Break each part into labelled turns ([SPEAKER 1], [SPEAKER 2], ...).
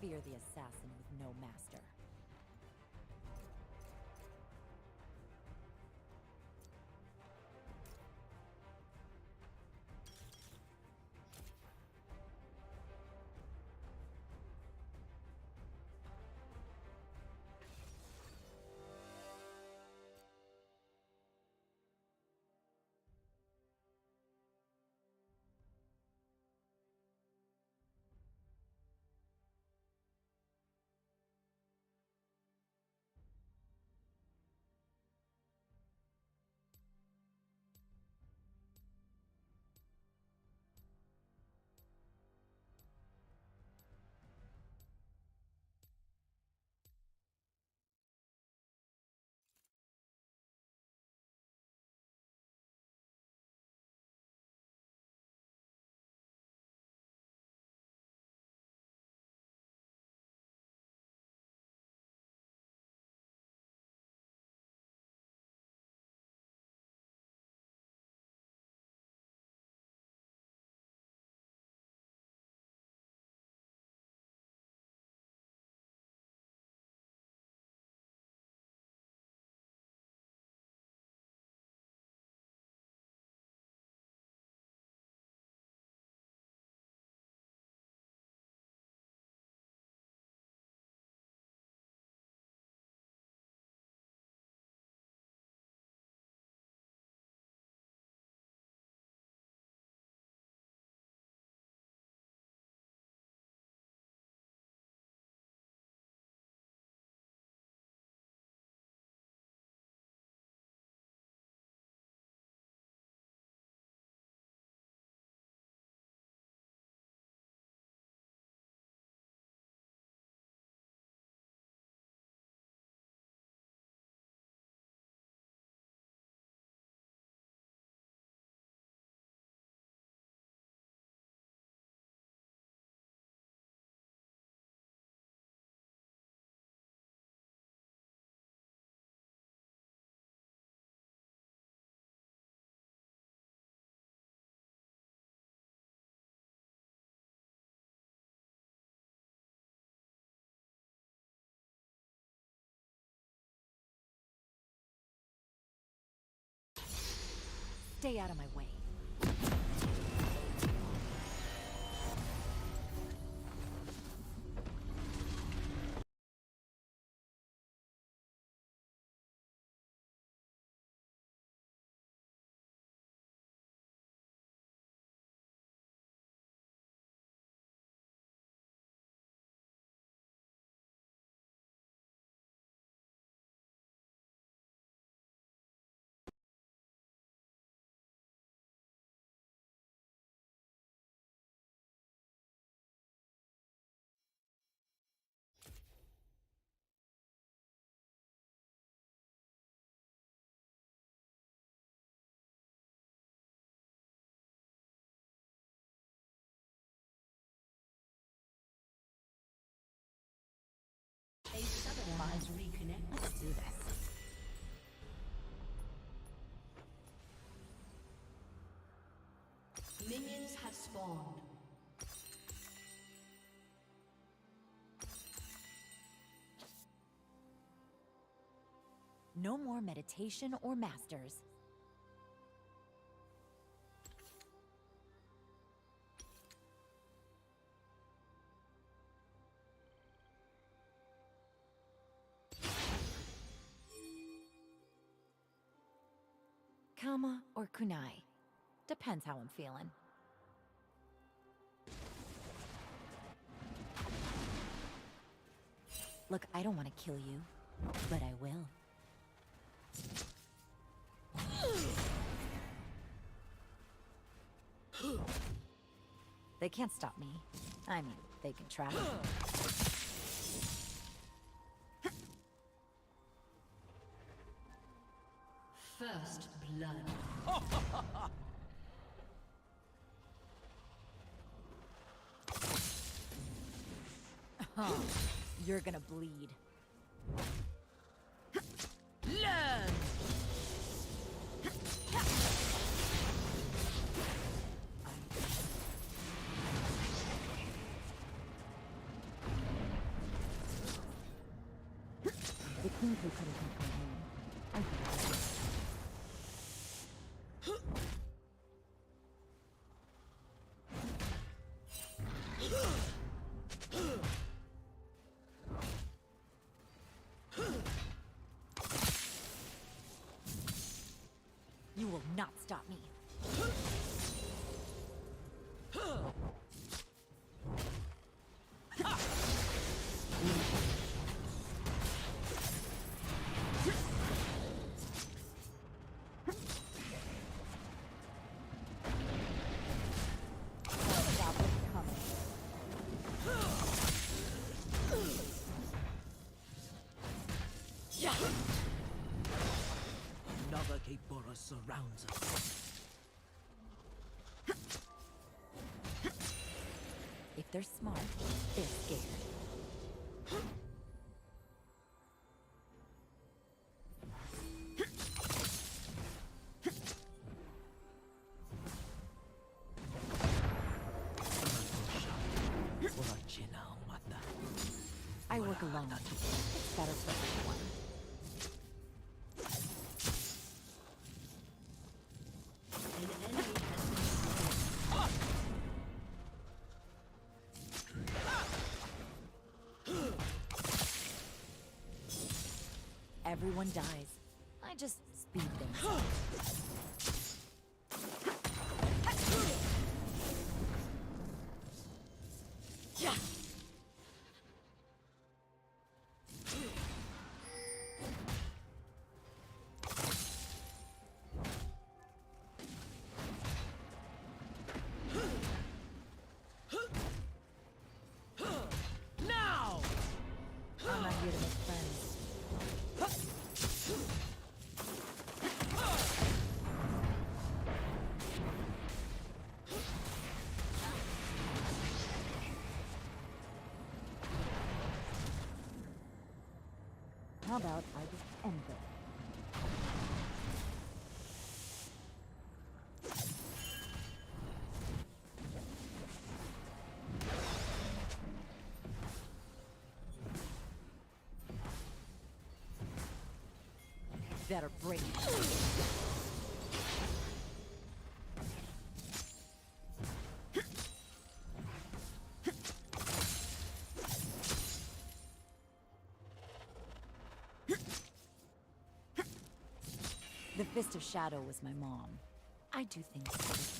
[SPEAKER 1] Fear the assassin with no master. Stay out of my way.
[SPEAKER 2] A summoner has reconnected.
[SPEAKER 1] Let's do this.
[SPEAKER 2] Minions have spawned.
[SPEAKER 1] No more meditation or masters. Kama or kunai. Depends how I'm feeling. Look, I don't want to kill you, but I will. They can't stop me. I mean, they can try.
[SPEAKER 2] First blood.
[SPEAKER 1] You're gonna bleed.
[SPEAKER 2] Learn!
[SPEAKER 1] The Kingsley could have come home. I think it was. You will not stop me. Stop what's coming.
[SPEAKER 3] Nagakibora surrounds us.
[SPEAKER 1] If they're smart, they're scared. I work alone. It's better for everyone.
[SPEAKER 2] An enemy has
[SPEAKER 1] Everyone dies. I just speed things up.
[SPEAKER 3] Now!
[SPEAKER 1] I'm not here to make friends. How about I just end this? Better break it. The Fist of Shadow was my mom. I do things differently.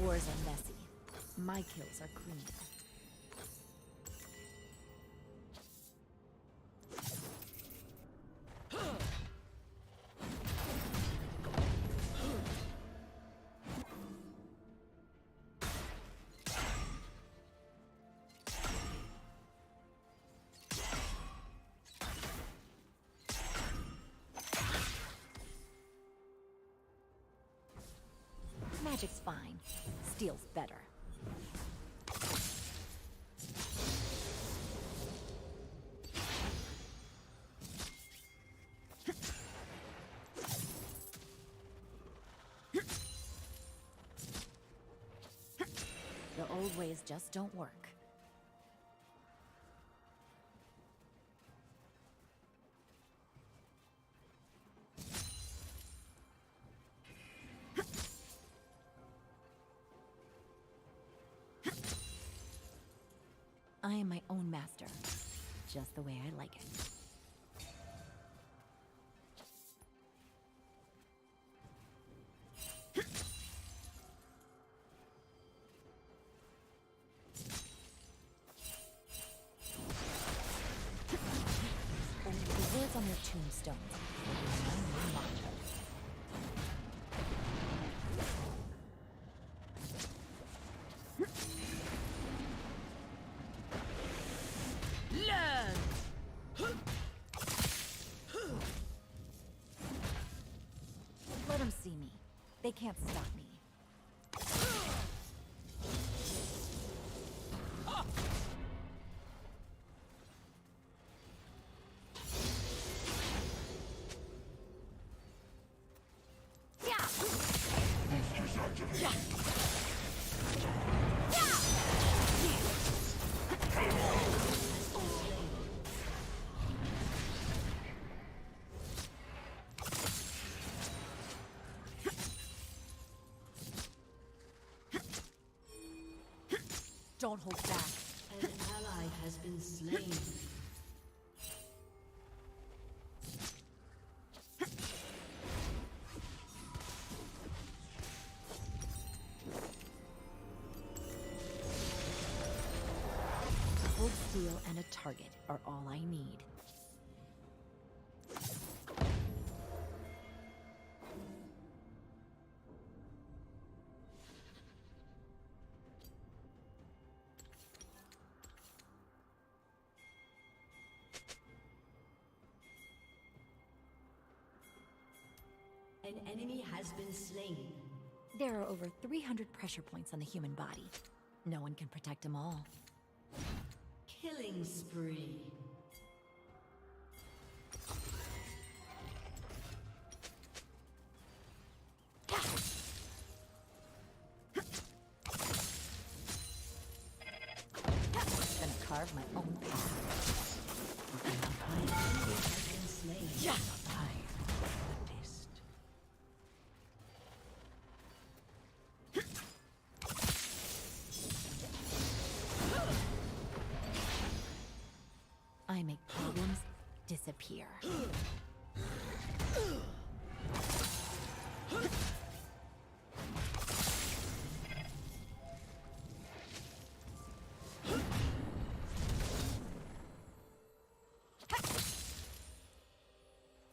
[SPEAKER 1] Wars are messy. My kills are clean. Magic's fine. Steel's better. The old ways just don't work. I am my own master, just the way I like it. And the words on your tombstones. My new motto.
[SPEAKER 3] Learn!
[SPEAKER 1] Let them see me. They can't stop me. Don't hold back.
[SPEAKER 2] An ally has been slain.
[SPEAKER 1] Cold steel and a target are all I need.
[SPEAKER 2] An enemy has been slain.
[SPEAKER 1] There are over 300 pressure points on the human body. No one can protect them all.
[SPEAKER 2] Killing spree.
[SPEAKER 1] Gonna carve my own path.
[SPEAKER 2] An enemy has been slain.
[SPEAKER 3] The test.
[SPEAKER 1] I make problems disappear.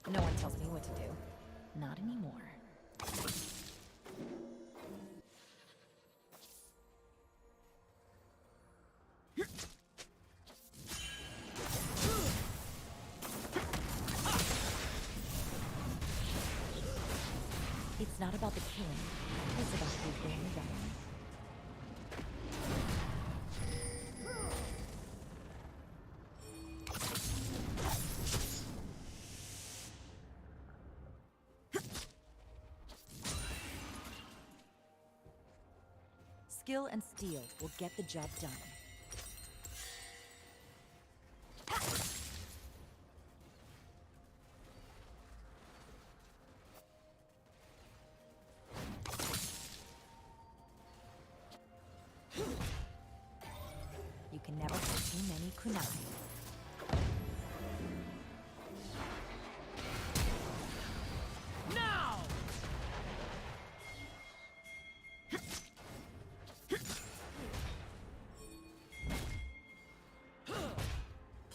[SPEAKER 1] No one tells me what to do. Not anymore. It's not about the killing. It's about who's going down. Skill and steel will get the job done. You can never have too many kunai.
[SPEAKER 3] Now!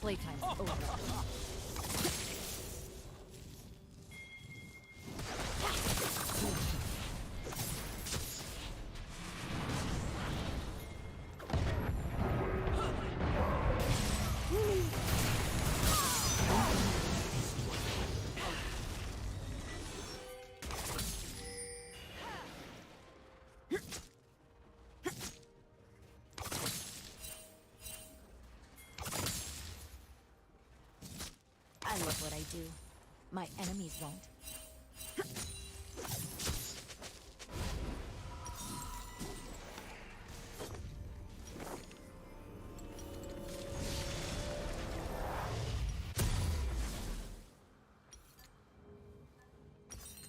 [SPEAKER 1] Playtime's over. I love what I do. My enemies won't.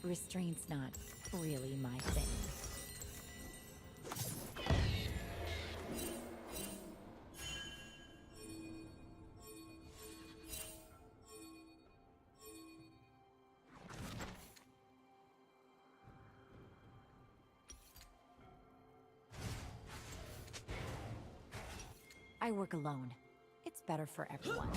[SPEAKER 1] Restraint's not really my thing. I work alone. It's better for everyone.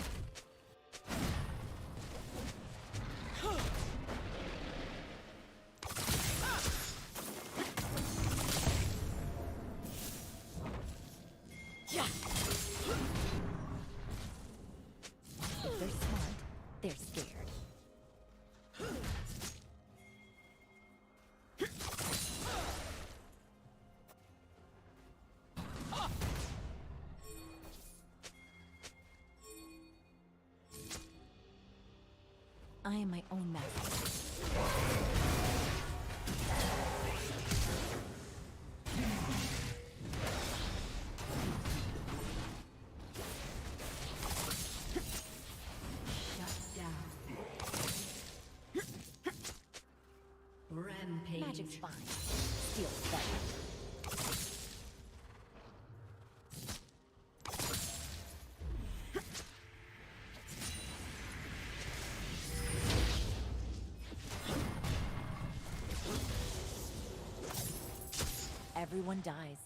[SPEAKER 1] If they're smart, they're scared. I am my own master.
[SPEAKER 2] Rampage.
[SPEAKER 1] Magic's fine. Steel's better. everyone dies.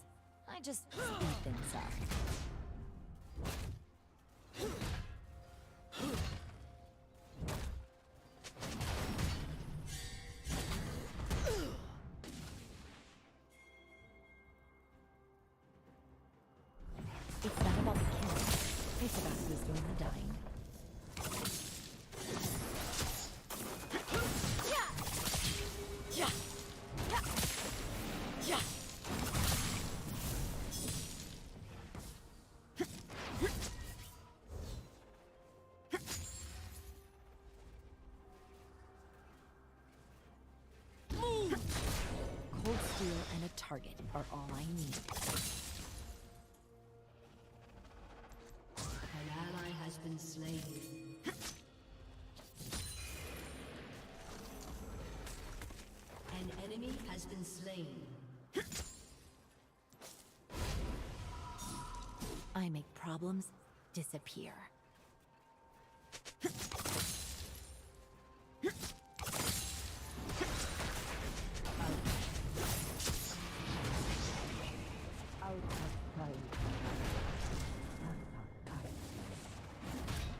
[SPEAKER 1] I just speed things up. It's not about the killing. It's about who's doing the dying. Cold steel and a target are all I need.
[SPEAKER 2] An ally has been slain. An enemy has been slain.
[SPEAKER 1] I make problems disappear.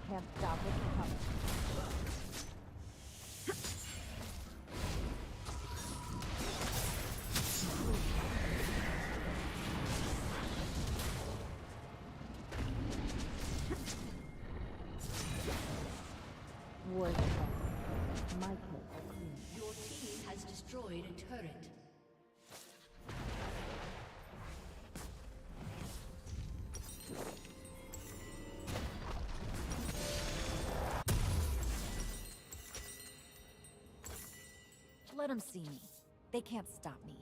[SPEAKER 1] Can't stop it coming. My kills are clean.
[SPEAKER 2] Your team has destroyed a turret.
[SPEAKER 1] Let them see me. They can't stop me.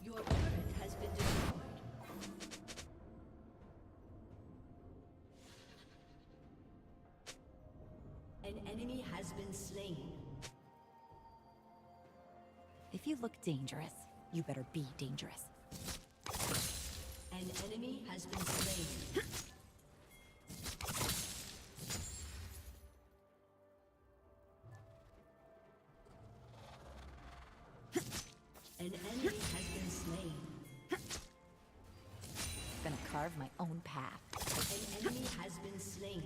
[SPEAKER 2] Your turret has been destroyed. An enemy has been slain.
[SPEAKER 1] If you look dangerous, you better be dangerous.
[SPEAKER 2] An enemy has been slain. An enemy has been slain.
[SPEAKER 1] Gonna carve my own path.
[SPEAKER 2] An enemy has been slain.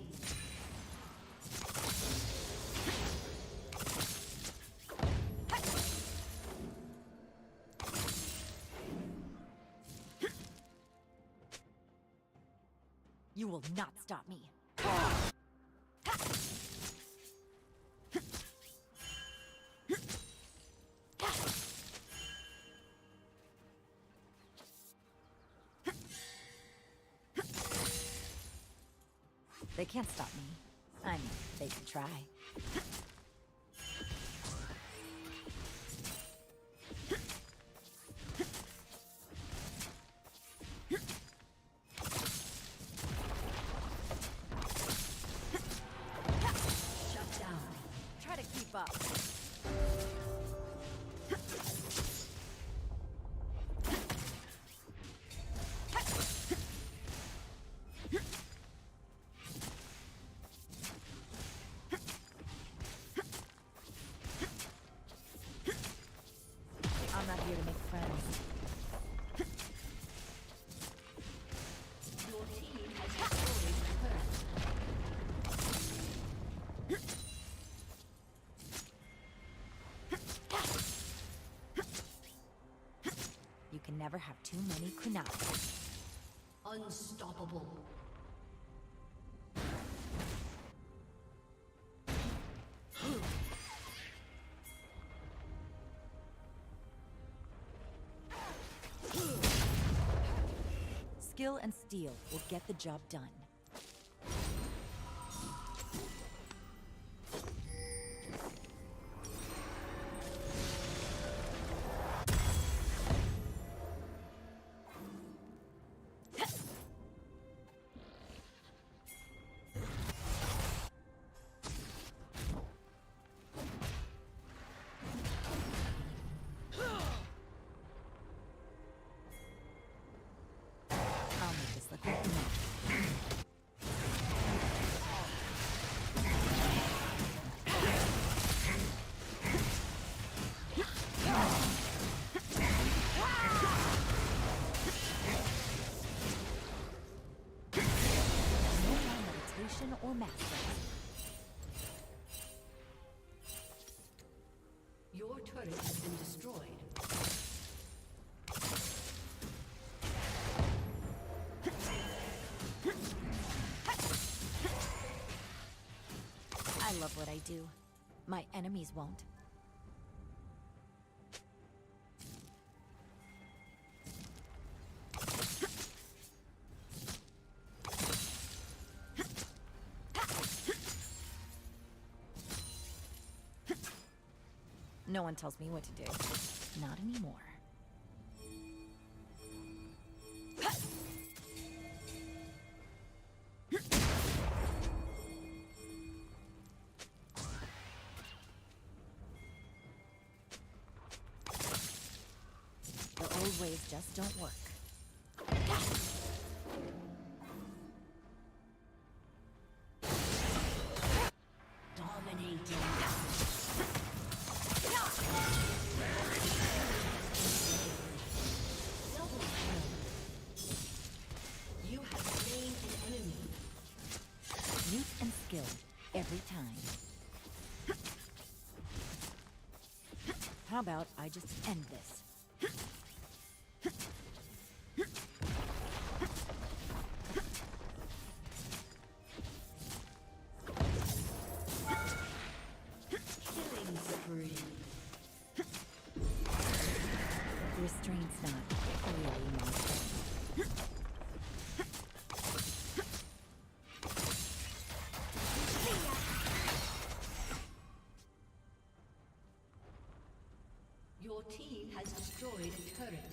[SPEAKER 1] You will not stop me. They can't stop me. I mean, they could try.
[SPEAKER 2] Shut down.
[SPEAKER 1] Try to keep up. I'm not here to make friends.
[SPEAKER 2] Your team has destroyed the turret.
[SPEAKER 1] You can never have too many kunai.
[SPEAKER 2] Unstoppable.
[SPEAKER 1] Skill and steel will get the job done. I'll make this look like magic. or master.
[SPEAKER 2] Your turret has been destroyed.
[SPEAKER 1] I love what I do. My enemies won't. No one tells me what to do. Not anymore. The old ways just don't work.
[SPEAKER 2] Dominating. Double kill. You have slain an enemy.
[SPEAKER 1] Youth and skill, every time. How about I just end this?
[SPEAKER 2] Killing spree.
[SPEAKER 1] Restraint's not really my thing.
[SPEAKER 2] Your team has destroyed a turret.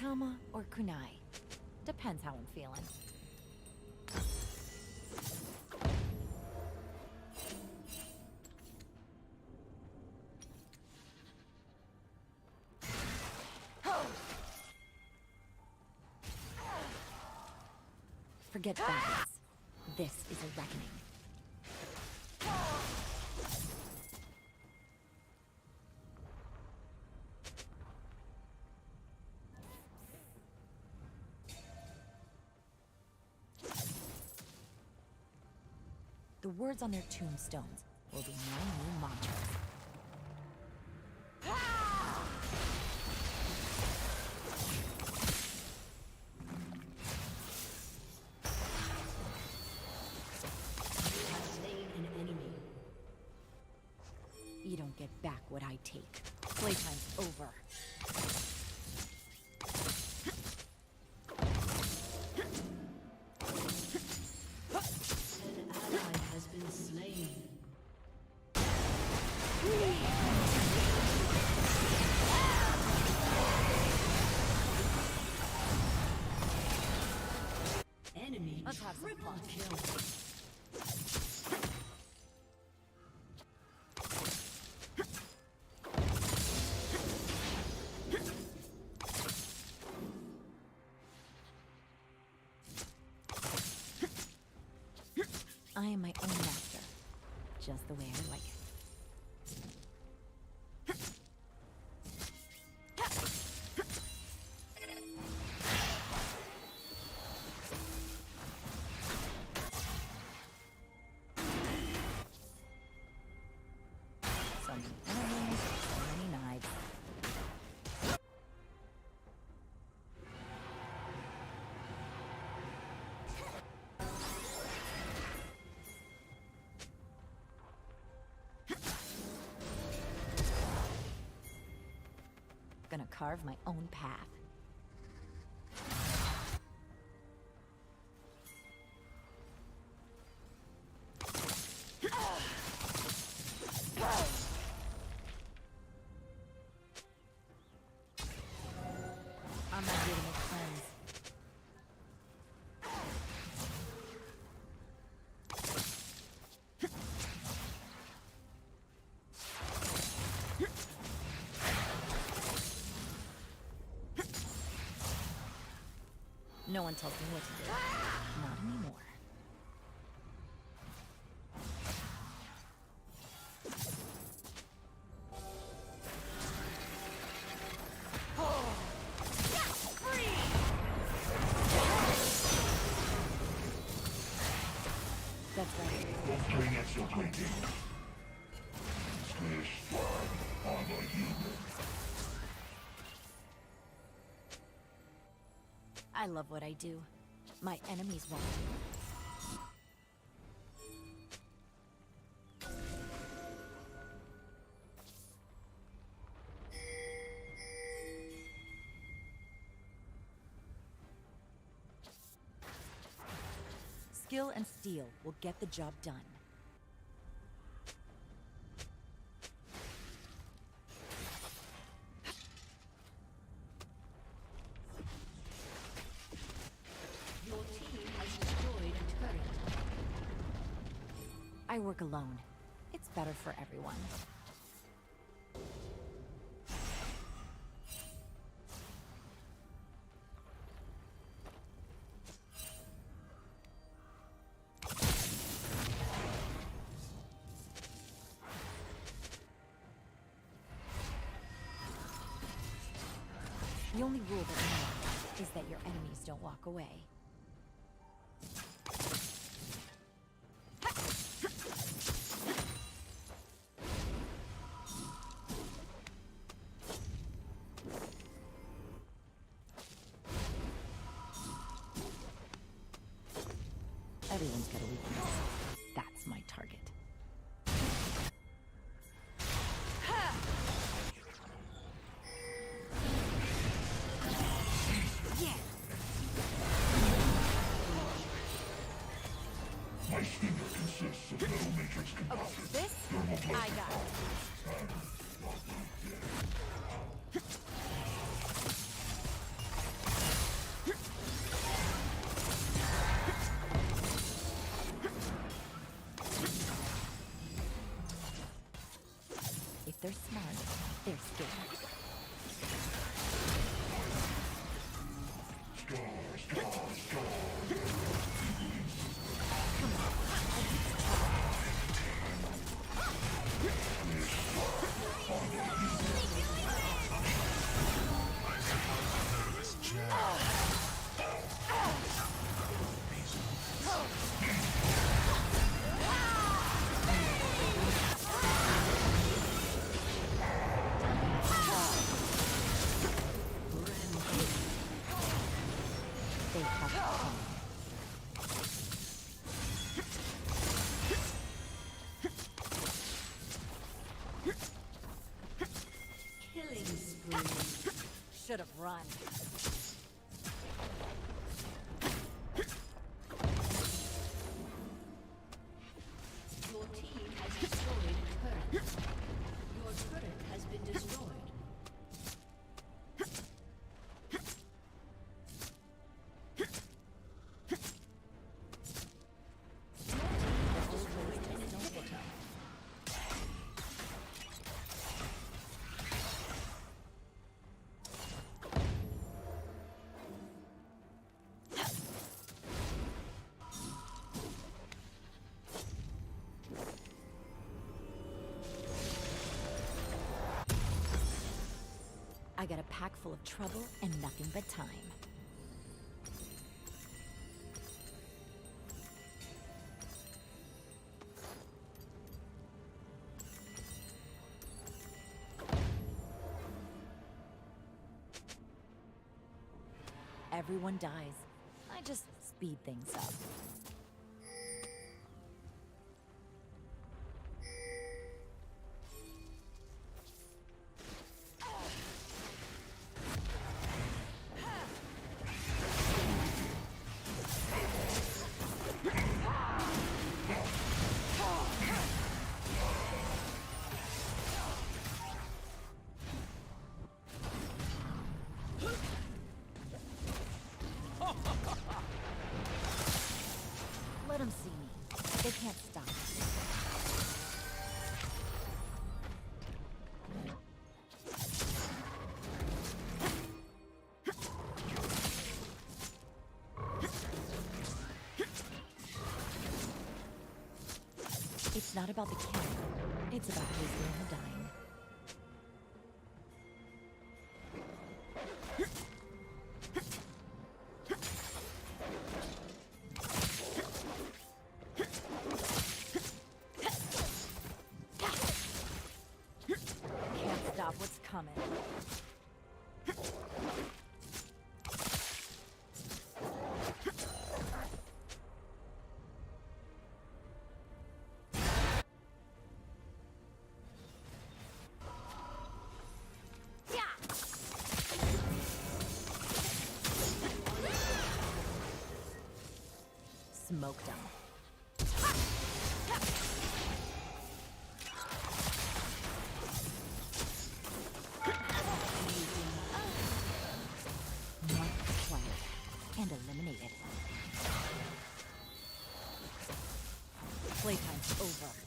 [SPEAKER 1] Kama or kunai. Depends how I'm feeling. Forget balance. This is a reckoning. The words on their tombstones will be my new mantras. You don't get back what I take. Playtime's over.
[SPEAKER 2] An ally has been slain. Enemy
[SPEAKER 1] Let's have some
[SPEAKER 2] triple
[SPEAKER 1] fun.
[SPEAKER 2] kill.
[SPEAKER 1] I am my own master, just the way I like it. So many enemies, so many knives. Gonna carve my own path. I'm not here to make friends. No one tells me what to do. Not anymore.
[SPEAKER 4] Doctrine exfiltrating. Stay strong. I'm a human.
[SPEAKER 1] I love what I do. My enemies won't. Skill and steel will get the job done.
[SPEAKER 2] Your team has destroyed a turret.
[SPEAKER 1] I work alone. It's better for everyone. The only rule that I know is that your enemies don't walk away. Everyone's got a weakness. That's my target.
[SPEAKER 4] My stinger consists of metal matrix composite.
[SPEAKER 1] This?
[SPEAKER 4] Thermal
[SPEAKER 1] I
[SPEAKER 4] plastic
[SPEAKER 1] got it.
[SPEAKER 4] and
[SPEAKER 1] If they're smart, they're scared. They have to come.
[SPEAKER 2] Killing spree.
[SPEAKER 1] Should have run.
[SPEAKER 2] Your team has destroyed a turret. Your turret has been destroyed.
[SPEAKER 1] I got a pack full of trouble and nothing but time. Everyone dies. I just speed things up. Let them see me. They can't stop. It's not about the kill. It's about wasting the dying. out what's coming. Smoked them. Mark acquired and eliminated. Playtime's over.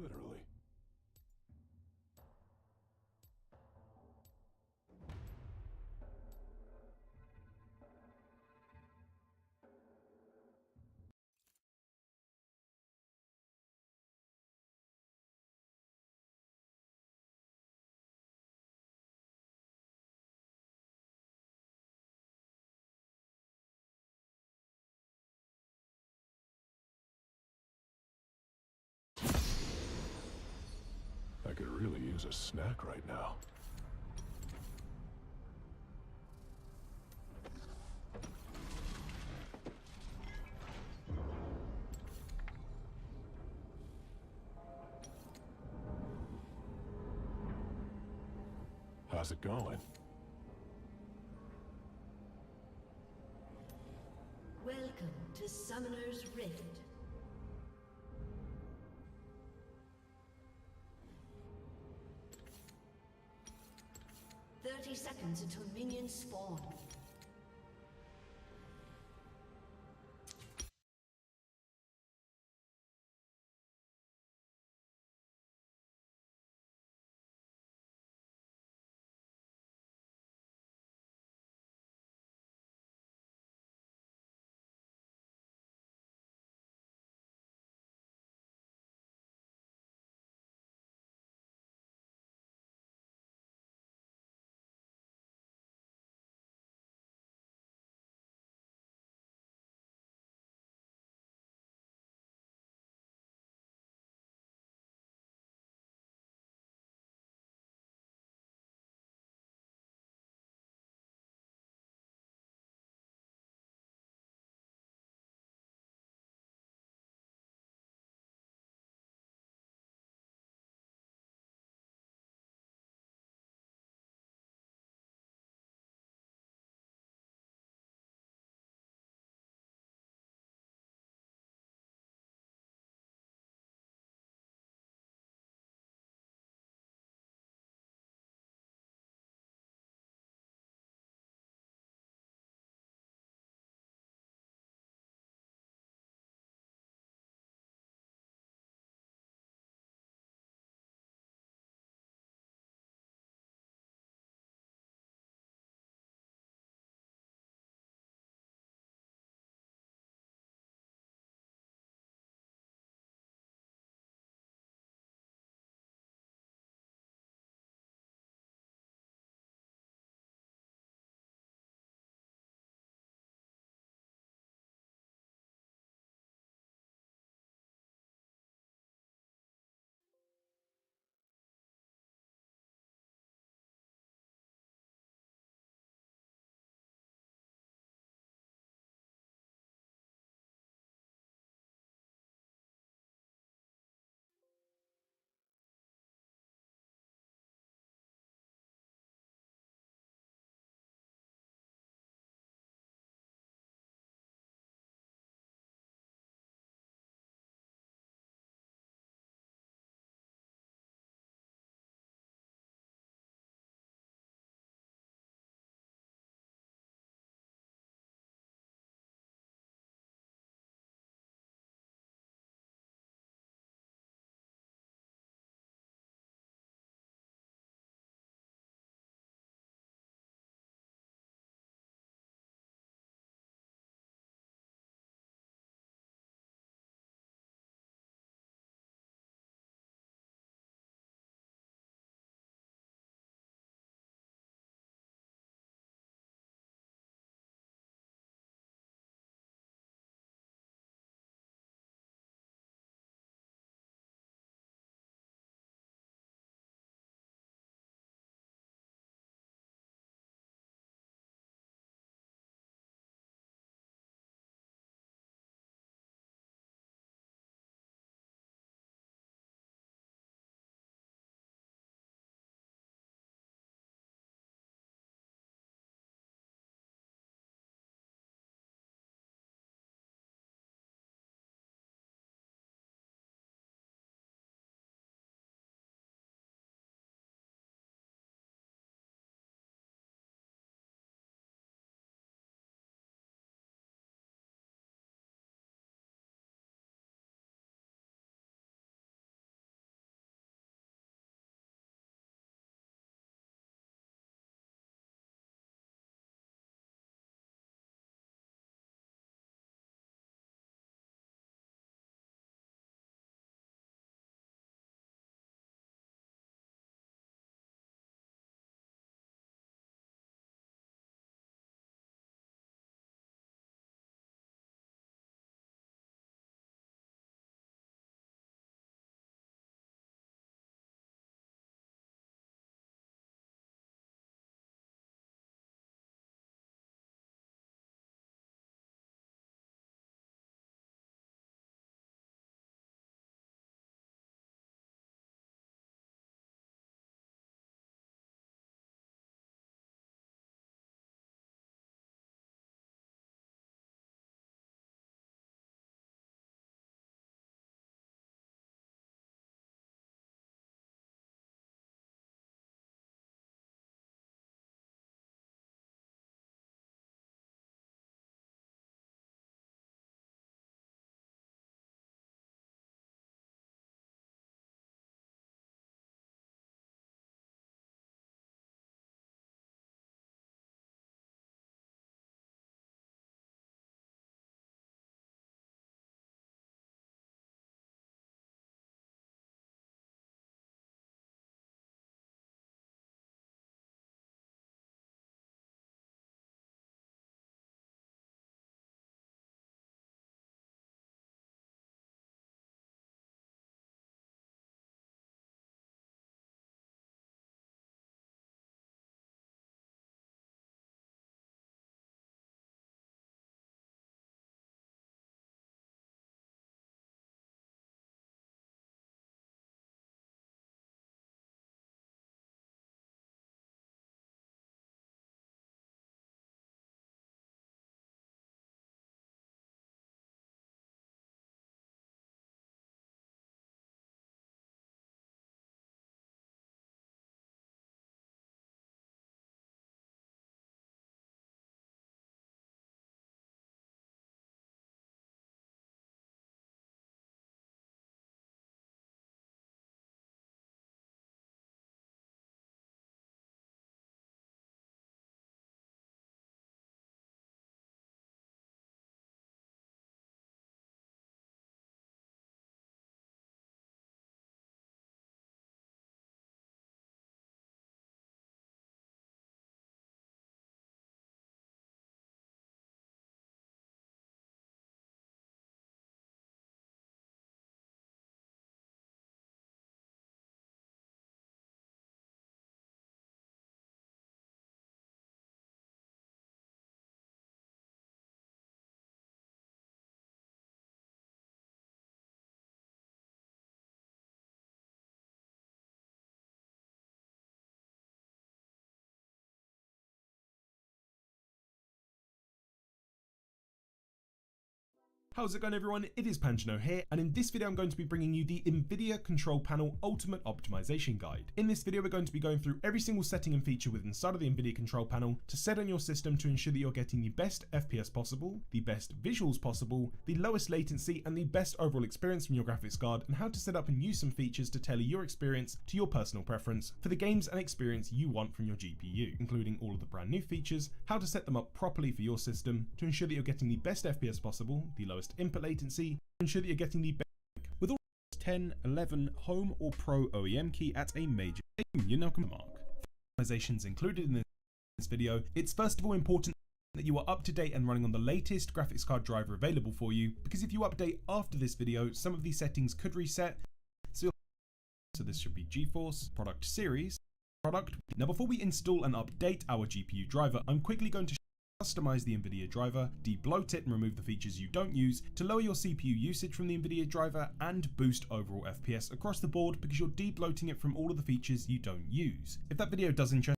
[SPEAKER 5] Literally. I could really use a snack right now. How's it going?
[SPEAKER 2] Welcome to Summoner's Rift. Seconds until minions spawn.
[SPEAKER 6] How's it going, everyone? It is Pangino here, and in this video I'm going to be bringing you the NVIDIA Control Panel Ultimate Optimization Guide. In this video we're going to be going through every single setting and feature within inside of the NVIDIA Control Panel to set on your system to ensure that you're getting the best FPS possible, the best visuals possible, the lowest latency, and the best overall experience from your graphics card, and how to set up and use some features to tailor your experience to your personal preference for the games and experience you want from your GPU, including all of the brand new features, how to set them up properly for your system to ensure that you're getting the best FPS possible, the lowest input latency, to ensure that you're getting the best with all 10, 11, home or pro OEM key at a major game. You're now mark. Optimizations included in this video. It's first of all important that you are up to date and running on the latest graphics card driver available for you, because if you update after this video, some of these settings could reset. So this should be GeForce product series product. Now before we install and update our GPU driver, I'm quickly going to customize the NVIDIA driver, debloat it and remove the features you don't use to lower your CPU usage from the NVIDIA driver and boost overall FPS across the board, because you're debloating it from all of the features you don't use. If that video does interest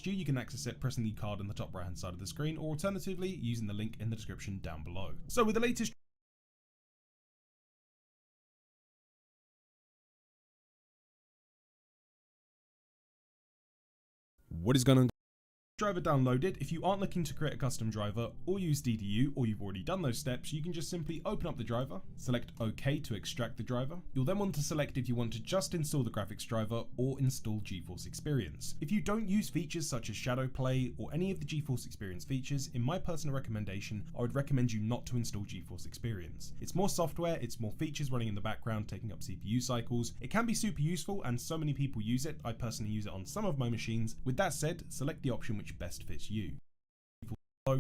[SPEAKER 6] you, you can access it pressing the card on the top right hand side of the screen, or alternatively using the link in the description down below. So with the latest what is going on? Driver downloaded. If you aren't looking to create a custom driver or use DDU, or you've already done those steps, you can just simply open up the driver, select OK to extract the driver. You'll then want to select if you want to just install the graphics driver or install GeForce Experience. If you don't use features such as Shadow Play or any of the GeForce Experience features, in my personal recommendation, I would recommend you not to install GeForce Experience. It's more software, it's more features running in the background, taking up CPU cycles. It can be super useful and so many people use it. I personally use it on some of my machines. With that said, select the option which best fits you.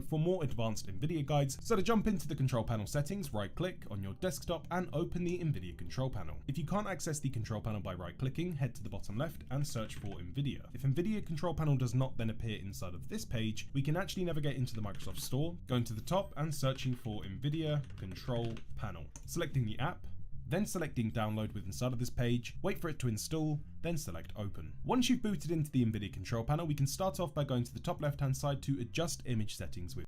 [SPEAKER 6] For more advanced NVIDIA guides, so to jump into the control panel settings, right click on your desktop and open the NVIDIA control panel. If you can't access the control panel by right clicking, head to the bottom left and search for NVIDIA. If NVIDIA control panel does not then appear inside of this page, we can actually navigate into the Microsoft Store, going to the top and searching for NVIDIA control panel. Selecting the app, then selecting download with inside of this page, wait for it to install, then select open. Once you've booted into the NVIDIA control panel, we can start off by going to the top left hand side to adjust image settings with.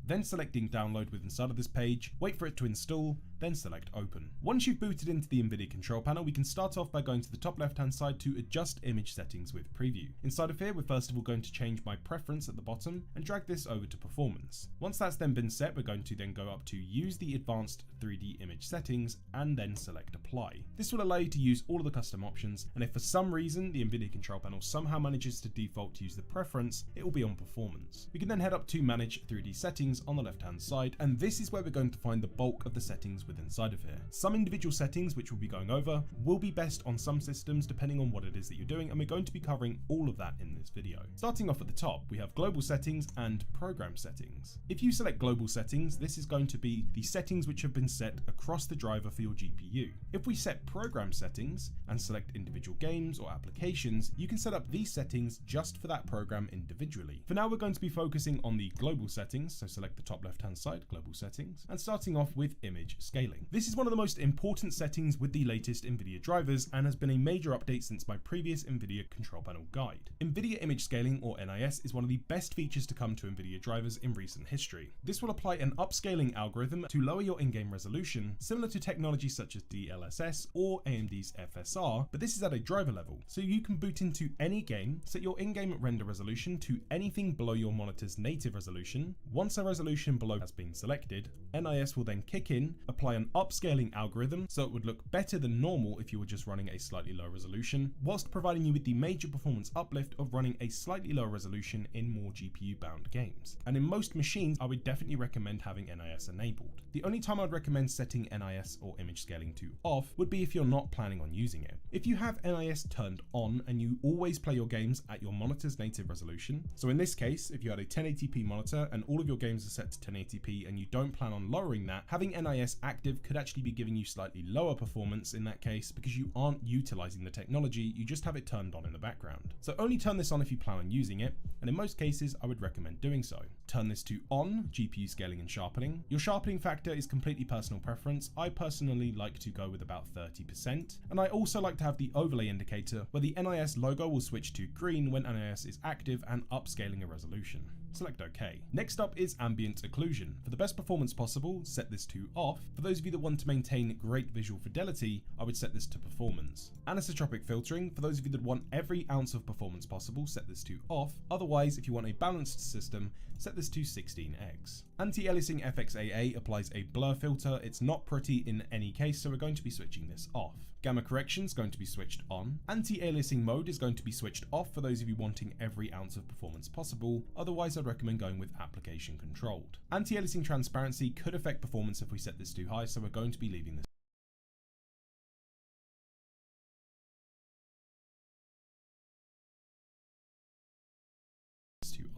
[SPEAKER 6] Then selecting download with inside of this page, wait for it to install, then select open. Once you've booted into the NVIDIA control panel, we can start off by going to the top left hand side to adjust image settings with preview. Inside of here, we're first of all going to change my preference at the bottom and drag this over to performance. Once that's then been set, we're going to then go up to use the advanced 3D image settings and then select apply. This will allow you to use all of the custom options, and if for some reason the NVIDIA control panel somehow manages to default to use the preference, it will be on performance. We can then head up to manage 3D settings on the left hand side, and this is where we're going to find the bulk of the settings within inside of here. Some individual settings which we'll be going over will be best on some systems depending on what it is that you're doing, and we're going to be covering all of that in this video. Starting off at the top, we have global settings and program settings. If you select global settings, this is going to be the settings which have been set across the driver for your GPU. If we set program settings and select individual games or applications, you can set up these settings just for that program individually. For now, we're going to be focusing on the global settings, so select the top left hand side, global settings, and starting off with image scaling. This is one of the most important settings with the latest NVIDIA drivers and has been a major update since my previous NVIDIA control panel guide. NVIDIA image scaling, or NIS, is one of the best features to come to NVIDIA drivers in recent history. This will apply an upscaling algorithm to lower your in-game resolution, similar to technology such as DLSS or AMD's FSR, but this is at a driver level. So you can boot into any game, set your in-game render resolution to anything below your monitor's native resolution. Once a resolution below has been selected, NIS will then kick in, apply an upscaling algorithm so it would look better than normal if you were just running a slightly lower resolution, whilst providing you with the major performance uplift of running a slightly lower resolution in more GPU bound games. And in most machines, I would definitely recommend having NIS enabled. The only time I'd recommend setting NIS or image scaling to off would be if you're not planning on using it. If you have NIS turned on and you always play your games at your monitor's native resolution, so in this case, if you had a 1080p monitor and all of your games are set to 1080p and you don't plan on lowering that, having NIS active active could actually be giving you slightly lower performance in that case because you aren't utilizing the technology, you just have it turned on in the background. So only turn this on if you plan on using it, and in most cases I would recommend doing so. Turn this to on, GPU scaling and sharpening. Your sharpening factor is completely personal preference. I personally like to go with about 30%, and I also like to have the overlay indicator where the NIS logo will switch to green when NIS is active and upscaling a resolution. Select OK. Next up is ambient occlusion. For the best performance possible, set this to off. For those of you that want to maintain great visual fidelity, I would set this to performance. Anisotropic filtering. For those of you that want every ounce of performance possible, set this to off. Otherwise, if you want a balanced system, set this to 16x. Anti-aliasing FXAA applies a blur filter. It's not pretty in any case, so we're going to be switching this off. Gamma correction is going to be switched on. Anti-aliasing mode is going to be switched off for those of you wanting every ounce of performance possible. Otherwise, I'd recommend going with application controlled. Anti-aliasing transparency could affect performance if we set this too high, so we're going to be leaving this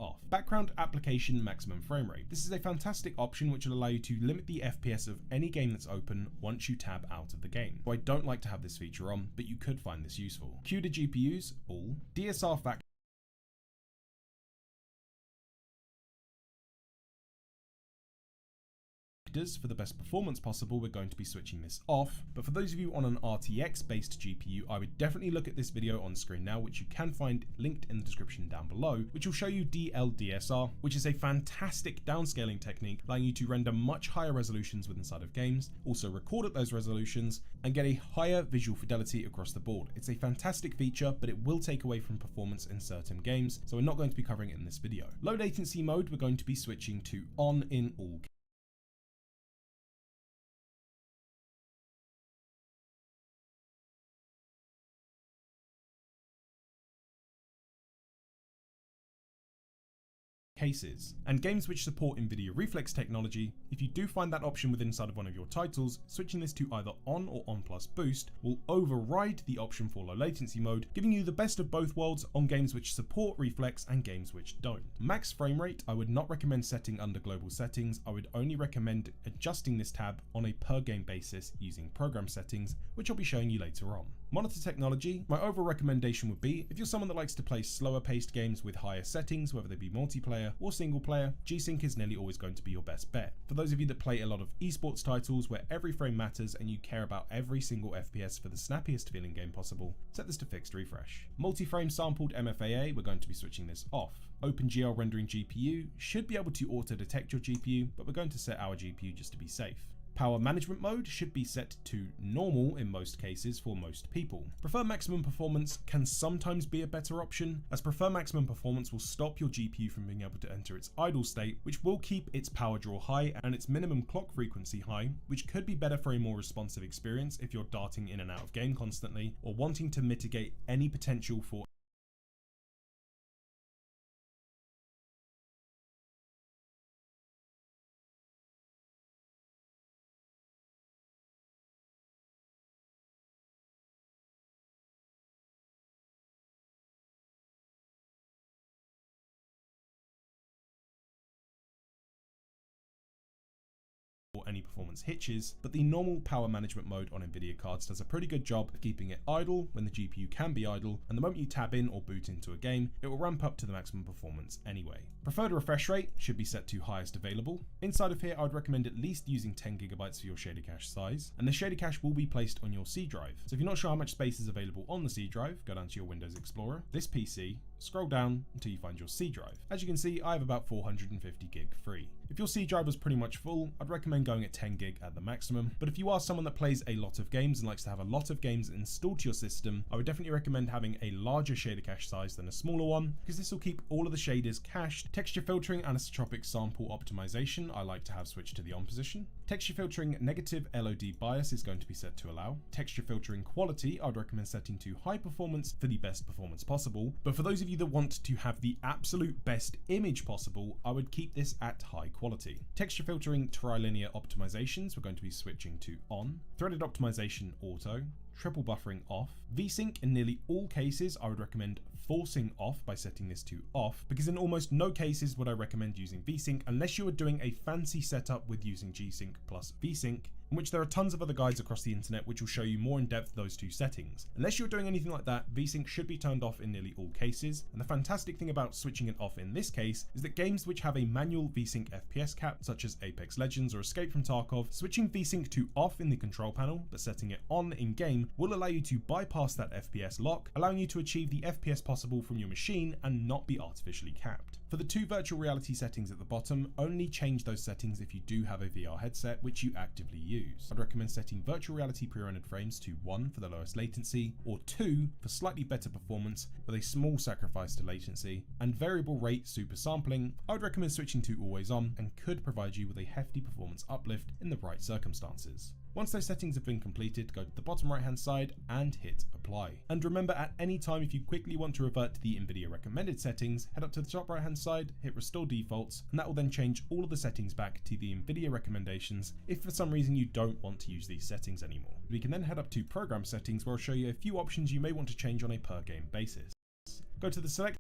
[SPEAKER 6] off. Background application maximum frame rate. This is a fantastic option which will allow you to limit the FPS of any game that's open once you tab out of the game. So I don't like to have this feature on, but you could find this useful. CUDA GPUs, all. DSR factor for the best performance possible, we're going to be switching this off, but for those of you on an RTX based GPU, I would definitely look at this video on screen now, which you can find linked in the description down below, which will show you DLDSR, which is a fantastic downscaling technique allowing you to render much higher resolutions with inside of games, also record at those resolutions and get a higher visual fidelity across the board. It's a fantastic feature, but it will take away from performance in certain games, so we're not going to be covering it in this video. Low latency mode, we're going to be switching to on in all cases. And games which support NVIDIA reflex technology, if you do find that option within inside of one of your titles, switching this to either on or on plus boost will override the option for low latency mode, giving you the best of both worlds on games which support reflex and games which don't. Max frame rate, I would not recommend setting under global settings. I would only recommend adjusting this tab on a per game basis using program settings, which I'll be showing you later on. Monitor technology, my overall recommendation would be, if you're someone that likes to play slower paced games with higher settings, whether they be multiplayer or single player, G-Sync is nearly always going to be your best bet. For those of you that play a lot of esports titles where every frame matters and you care about every single FPS for the snappiest feeling game possible, set this to fixed refresh. Multi-frame sampled MFAA, we're going to be switching this off. OpenGL rendering GPU should be able to auto detect your GPU, but we're going to set our GPU just to be safe. Power management mode should be set to normal in most cases for most people. Prefer maximum performance can sometimes be a better option, as prefer maximum performance will stop your GPU from being able to enter its idle state, which will keep its power draw high and its minimum clock frequency high, which could be better for a more responsive experience if you're darting in and out of game constantly or wanting to mitigate any potential for any performance hitches, but the normal power management mode on NVIDIA cards does a pretty good job of keeping it idle when the GPU can be idle, and the moment you tab in or boot into a game, it will ramp up to the maximum performance anyway. Preferred refresh rate should be set to highest available. Inside of here, I would recommend at least using 10 GB for your shader cache size, and the shader cache will be placed on your C drive. So if you're not sure how much space is available on the C drive, go down to your Windows Explorer, this PC, scroll down until you find your C drive. As you can see, I have about 450 gig free. If your C drive was pretty much full, I'd recommend going at 10 gig at the maximum, but if you are someone that plays a lot of games and likes to have a lot of games installed to your system, I would definitely recommend having a larger shader cache size than a smaller one, because this will keep all of the shaders cached. Texture filtering and anisotropic sample optimization, I like to have switched to the on position. Texture filtering negative LOD bias is going to be set to allow. Texture filtering quality, I'd recommend setting to high performance for the best performance possible, but for those of you that want to have the absolute best image possible, I would keep this at high quality. Texture filtering trilinear optimizations, we're going to be switching to on. Threaded optimization auto. triple buffering off. VSync in nearly all cases I would recommend forcing off by setting this to off, because in almost no cases would I recommend using VSync unless you are doing a fancy setup with using G-Sync plus VSync, in which there are tons of other guides across the internet which will show you more in depth those two settings. Unless you're doing anything like that, VSync should be turned off in nearly all cases, and the fantastic thing about switching it off in this case is that games which have a manual VSync FPS cap, such as Apex Legends or Escape from Tarkov, switching VSync to off in the control panel but setting it on in game will allow you to bypass that FPS lock, allowing you to achieve the FPS possible from your machine and not be artificially capped. For the two virtual reality settings at the bottom, only change those settings if you do have a VR headset which you actively use. I'd recommend setting virtual reality pre-rendered frames to 1 for the lowest latency, or 2 for slightly better performance with a small sacrifice to latency, and variable rate super sampling I would recommend switching to always on and could provide you with a hefty performance uplift in the right circumstances. Once those settings have been completed, go to the bottom right hand side and hit apply. And remember, at any time if you quickly want to revert to the NVIDIA recommended settings, head up to the top right hand side, hit restore defaults, and that will then change all of the settings back to the NVIDIA recommendations if for some reason you don't want to use these settings anymore. We can then head up to program settings where I'll show you a few options you may want to change on a per game basis. Go to the select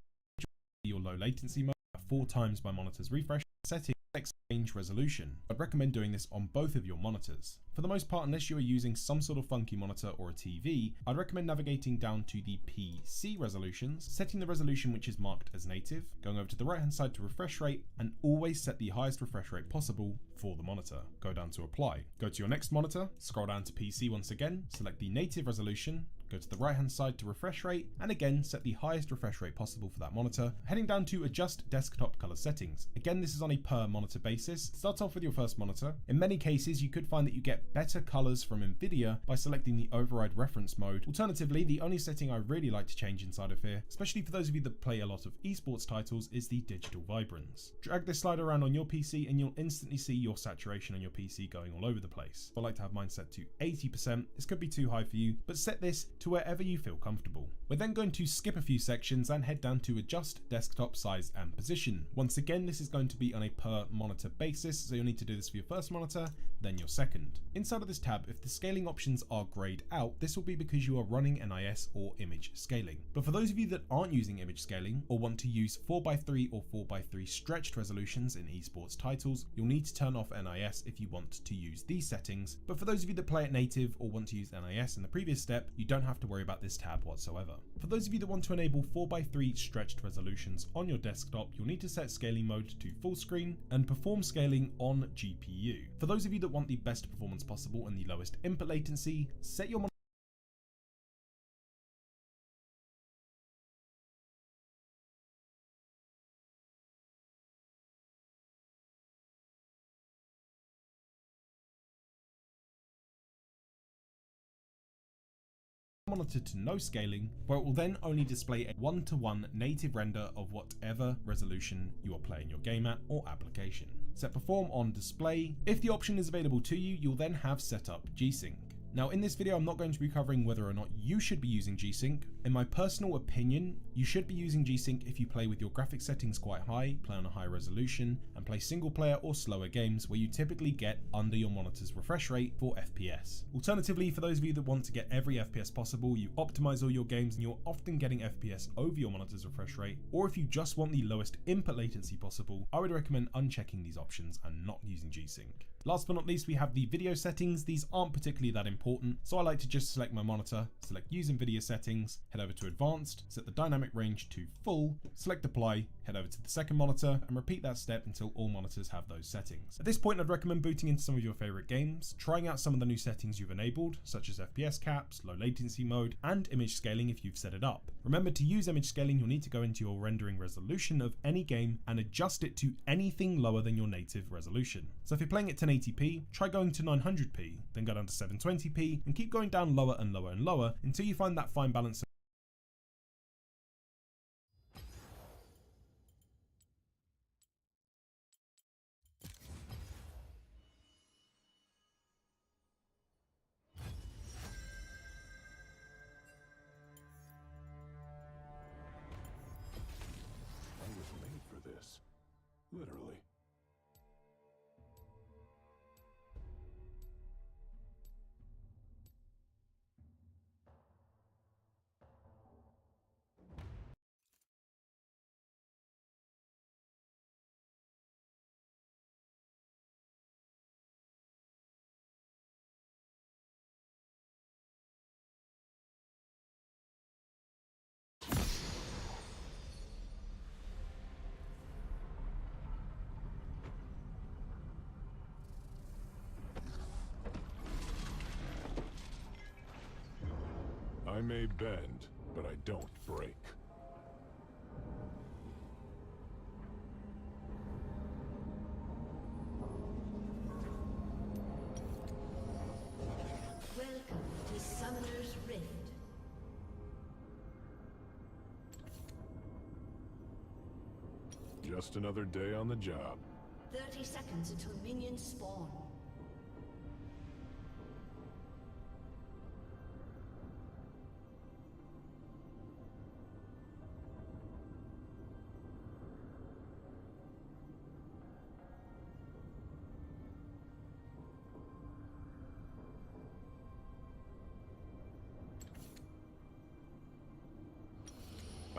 [SPEAKER 6] your low latency mode at 4 times my monitor's refresh setting. Exchange resolution. I'd recommend doing this on both of your monitors. For the most part, unless you are using some sort of funky monitor or a TV, I'd recommend navigating down to the PC resolutions, setting the resolution which is marked as native, going over to the right hand side to refresh rate, and always set the highest refresh rate possible for the monitor. Go down to apply. Go to your next monitor, scroll down to PC once again, select the native resolution, go to the right hand side to refresh rate, and again set the highest refresh rate possible for that monitor, heading down to adjust desktop color settings. Again, this is on a per monitor basis. Start off with your first monitor. In many cases you could find that you get better colors from NVIDIA by selecting the override reference mode. Alternatively, the only setting I really like to change inside of here, especially for those of you that play a lot of esports titles, is the digital vibrance. Drag this slider around on your PC and you'll instantly see your saturation on your PC going all over the place. I like to have mine set to 80%. This could be too high for you, but set this to wherever you feel comfortable. We're then going to skip a few sections and head down to adjust desktop size and position. Once again, this is going to be on a per monitor basis, so you'll need to do this for your first monitor, then your second. Inside of this tab, if the scaling options are grayed out, this will be because you are running NIS or image scaling. But for those of you that aren't using image scaling or want to use 4:3 or 4:3 stretched resolutions in esports titles, you'll need to turn off NIS if you want to use these settings. But for those of you that play it native or want to use NIS in the previous step, you don't have to worry about this tab whatsoever. For those of you that want to enable 4:3 stretched resolutions on your desktop, you'll need to set scaling mode to full screen and perform scaling on GPU. For those of you that want the best performance possible and the lowest input latency, set your monitor to no scaling, where it will then only display a 1:1 native render of whatever resolution you are playing your game at or application. Set perform on display. If the option is available to you, you'll then have set up G-Sync. Now in this video I'm not going to be covering whether or not you should be using G-Sync. In my personal opinion, you should be using G-Sync if you play with your graphics settings quite high, play on a high resolution, and play single player or slower games where you typically get under your monitor's refresh rate for FPS. Alternatively, for those of you that want to get every FPS possible, you optimize all your games and you're often getting FPS over your monitor's refresh rate, or if you just want the lowest input latency possible, I would recommend unchecking these options and not using G-Sync. Last but not least, we have the video settings. These aren't particularly that important, so I like to just select my monitor, select use NVIDIA settings, head over to advanced, set the dynamic range to full, select apply, head over to the second monitor, and repeat that step until all monitors have those settings. At this point, I'd recommend booting into some of your favorite games, trying out some of the new settings you've enabled, such as FPS caps, low latency mode, and image scaling if you've set it up. Remember, to use image scaling, you'll need to go into your rendering resolution of any game and adjust it to anything lower than your native resolution. So if you're playing at 1080p, try going to 900p, then go down to 720p, and keep going down lower and lower and lower until you find that fine balance.
[SPEAKER 5] I was made for this. Literally. I may bend, but I don't break.
[SPEAKER 2] Welcome to Summoner's Rift.
[SPEAKER 5] Just another day on the job.
[SPEAKER 2] 30 seconds until minions spawn.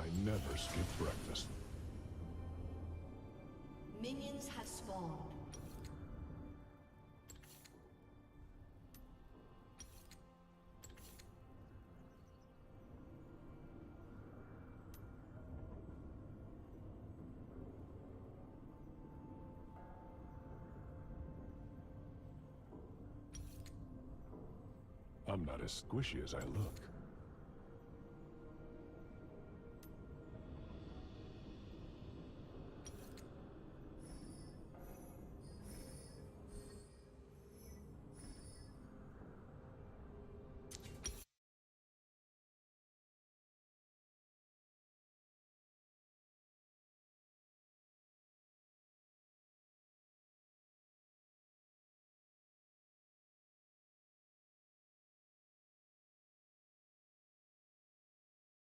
[SPEAKER 5] I never skip breakfast.
[SPEAKER 2] Minions have spawned.
[SPEAKER 5] I'm not as squishy as I look.